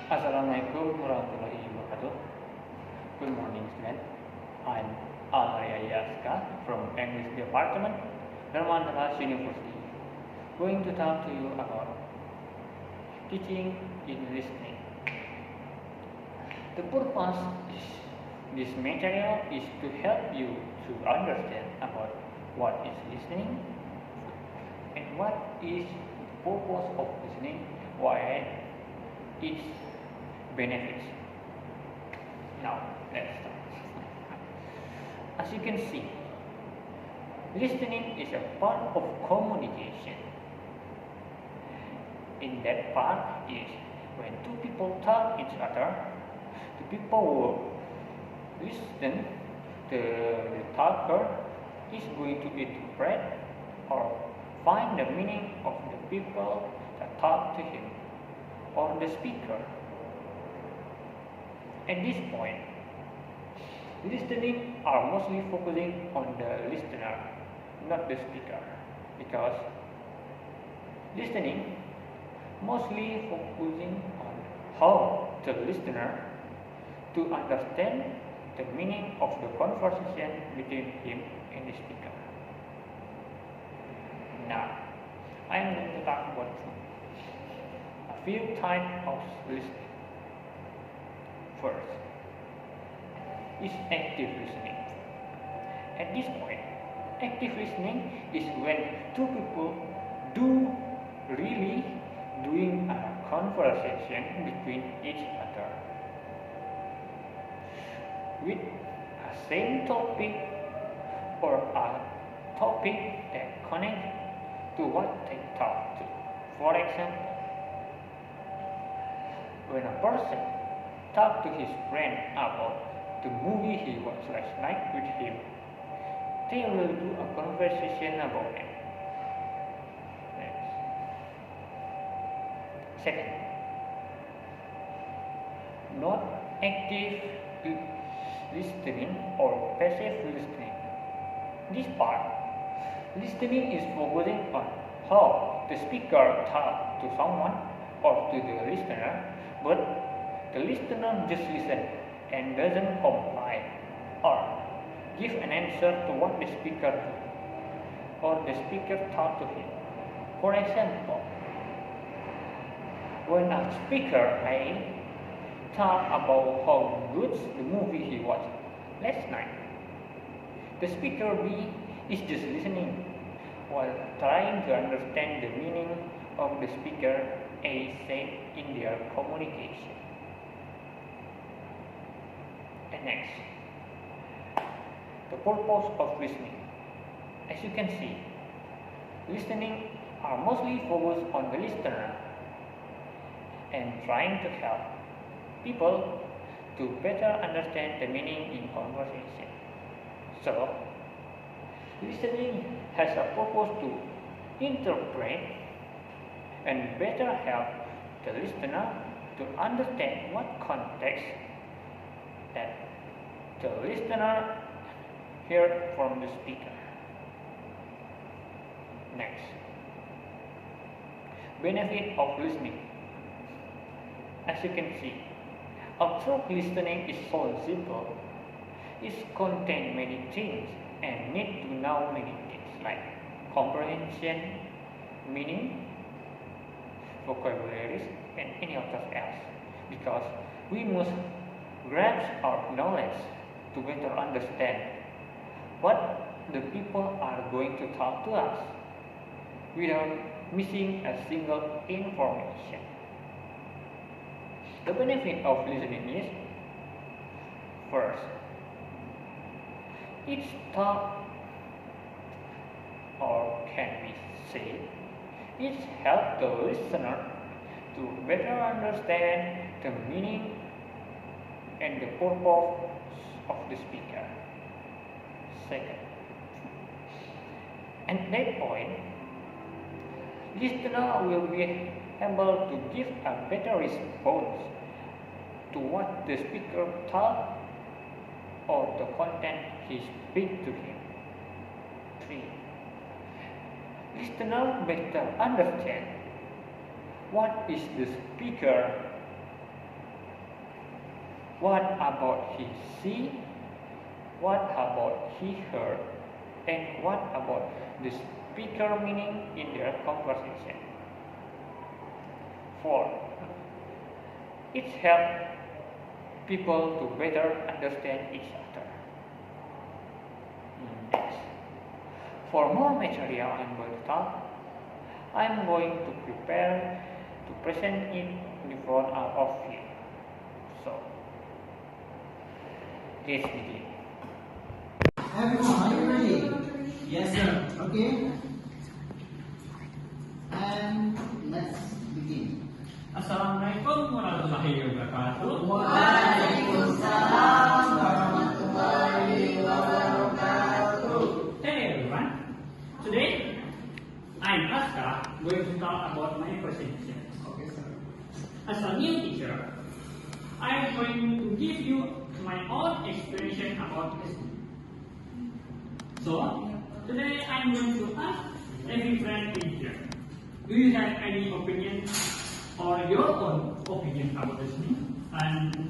Assalamualaikum warahmatullahi wabarakatuh. Good morning, student. I'm alriyadi azka from English Department, Darmandalas University. Going to talk to you about teaching in listening. The purpose is this material is to help you to understand about what is listening and what is the purpose of listening, why its benefits. Now, let's start. As you can see, listening is a part of communication. In that part is when two people talk each other, the people will listen, the talker is going to interpret or find the meaning of the people that talk to him or the speaker. At this point, listening are mostly focusing on the listener, not the speaker, because listening mostly focusing on how the listener to understand the meaning of the conversation between him and the speaker. Now, I am going to talk about a few types of listening. First is active listening. At this point, active listening is when two people do really doing a conversation between each other with a same topic or a topic that connects to what they talk to. For example, when a person talk to his friend about the movie he watched last night with him, they will do a conversation about it. Next. Second, not active listening or passive listening. This part, listening is focusing on how the speaker talks to someone or to the listener, but the listener just listens and doesn't comply or give an answer to what the speaker do or the speaker talk to him. For example, when a speaker A talk about how good the movie he watched last night, the speaker B is just listening while trying to understand the meaning of the speaker A said in their communication. And next, the purpose of listening. As you can see, listening are mostly focused on the listener and trying to help people to better understand the meaning in conversation. So, listening has a purpose to interpret and better help the listener to understand what context that the listener heard from the speaker. Next, benefit of listening. As you can see, although listening is so simple, it contains many things and need to know many things like comprehension, meaning, vocabularies, and any of that else, because we must grasp our knowledge to better understand what the people are going to talk to us without missing a single information. The benefit of listening is, first, each talk, or can we say, it helps the listener to better understand the meaning and the purpose of the speaker. Second, at that point, listener will be able to give a better response to what the speaker taught or the content he speak to him. 3. Listener better understand what is the speaker What about he see? What about he heard? And what about the speaker meaning in their conversation? 4. It helps people to better understand each other. Next. For more material I'm going to talk, I'm going to prepare to present it in front of you. So, let's begin. Everyone, are you ready? Yes, sir. Okay. And let's begin. Assalamualaikum warahmatullahi wabarakatuh. Waalaikumsalam warahmatullahi wabarakatuh. Hey everyone. Today, I'm Azka, going to talk about my presentation. Okay, sir. As a new teacher, I'm going to give you my own explanation about listening. So, today I'm going to ask every friend in here, do you have any opinion or your own opinion about listening? And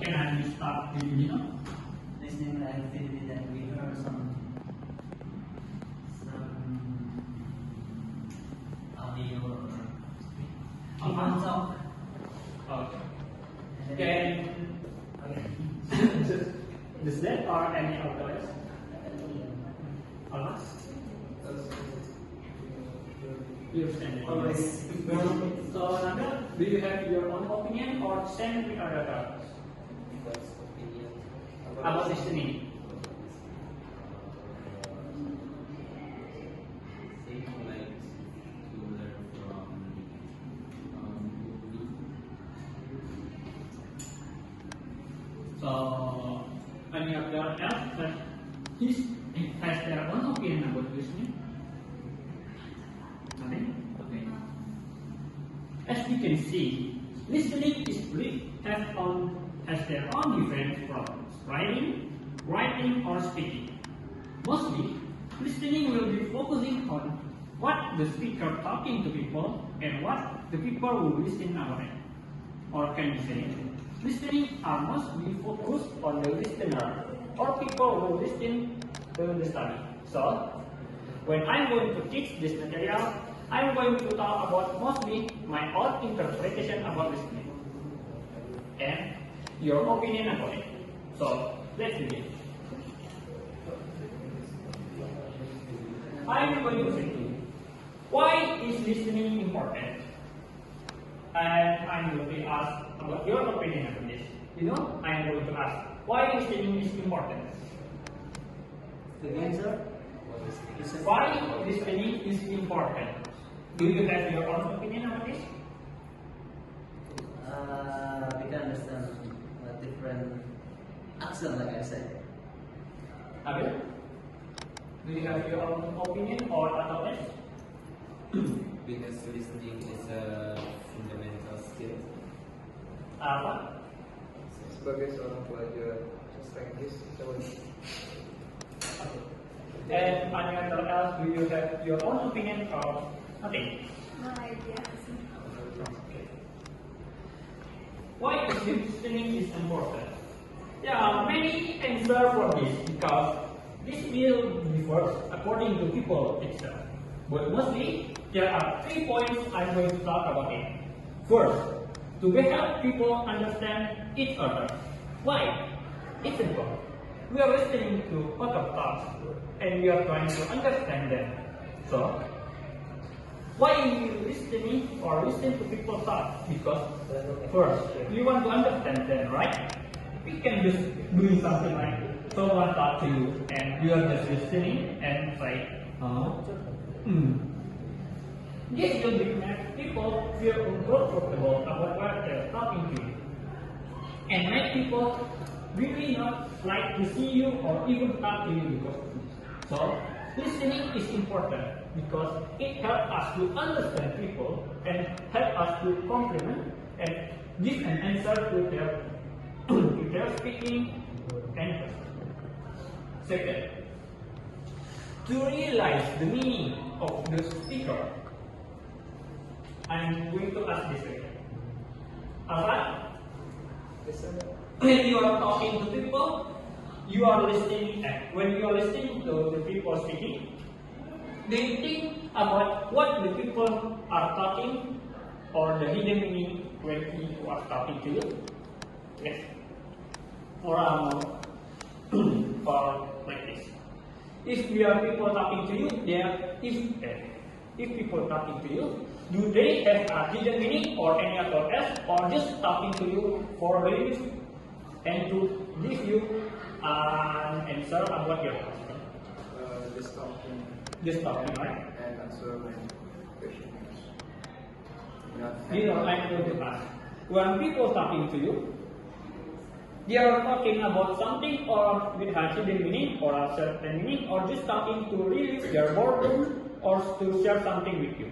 can I start with you? Listening like activity that we heard some audio or talk. Okay. Does that or any of those? You understand? Always. So, Nabil, do you have your own opinion or same with other others about listening? So, any of the else has their own opinion about listening? Nothing? Okay. As we can see, listening is has their own different problems: writing, or speaking. Mostly, listening will be focusing on what the speaker talking to people and what the people who listen about it. Or can you say, listening are mostly focused on the listener or people who listen to the study. So, when I'm going to teach this material, I'm going to talk about mostly my own interpretation about listening and your opinion about it. So, let's begin. I'm going to say to you, why is listening important? And I'm going to ask about your opinion on this. I'm going to ask, why listening is important? The answer? Why listening is important? Do you have your own opinion on this? We can understand different accent, like I said. Abil? Do you have your own opinion or otherwise? Because listening is a fundamental skill. Apa? Sebagai seorang pelajar sastra Inggris, Okay. And anyone else, do you have your own opinion or nothing? No idea. Okay. Why is listening is important? There are many answers for this because this will differ according to people itself. But mostly, there are 3 points I'm going to talk about it. First, to help people understand each other. Why? It's simple. We are listening to a lot of talks and we are trying to understand them. So, why you listening or listen to people talk? Because first, you want to understand them, right? We can just doing something like someone talk to you and you are just listening and say, This will make people feel uncomfortable about what they're talking to you, and make people really not like to see you or even talk to you because of this. So, listening is important because it helps us to understand people and help us to compliment and give an answer to their speaking and question. Second, to realize the meaning of the speaker, I'm going to ask this question. Alright? Yes, sir. when you are talking to people, you are listening. When you are listening to the people speaking, do you think about what the people are talking or the hidden meaning when he was talking to you? Yes. Or or like this. If we are people talking to you, if people talking to you, do they have a hidden meaning or any other else, or just talking to you for beliefs and to give you an answer about your question? Just talking Just talking, right? and answer my questions. You know, I'm going to ask. When people talking to you, they are talking about something or with a hidden meaning or a certain meaning, or just talking to relieve their boredom or to share something with you.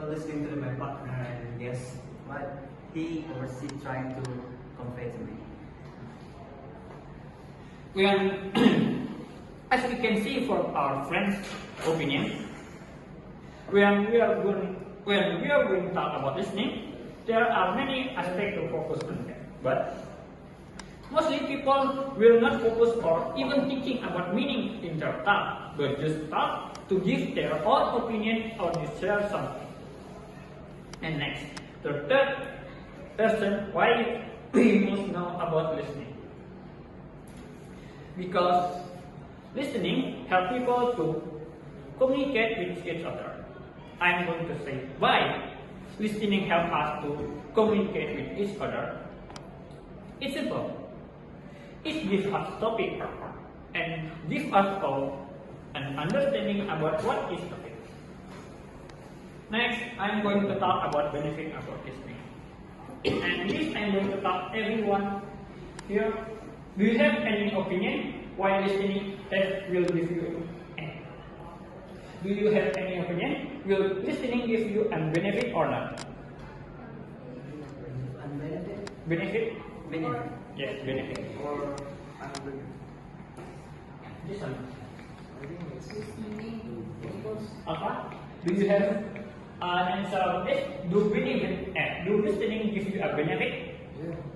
Listening to my partner and guess what he or she trying to convey to me. When, as we can see from our friends' opinion, when we are going to talk about listening, there are many aspects to focus on that. But mostly people will not focus or even thinking about meaning in their talk, but just talk to give their own opinion or to share something. And next, the third person why we must know about listening. Because listening helps people to communicate with each other. I'm going to say why listening helps us to communicate with each other. It's simple. It gives us topic and gives us all an understanding about what is topic. Next, I'm going to talk about benefit about listening. And this I'm going to talk everyone here. Do you have any opinion why listening will give you? Do you have any opinion? Will listening give you a benefit or not? Unbenefit? Benefit? Benefit. Yes, benefit. Or unbelief. This one. I think it's Apa? Do you have an answer of this? Do listening give you a benefit? yeah.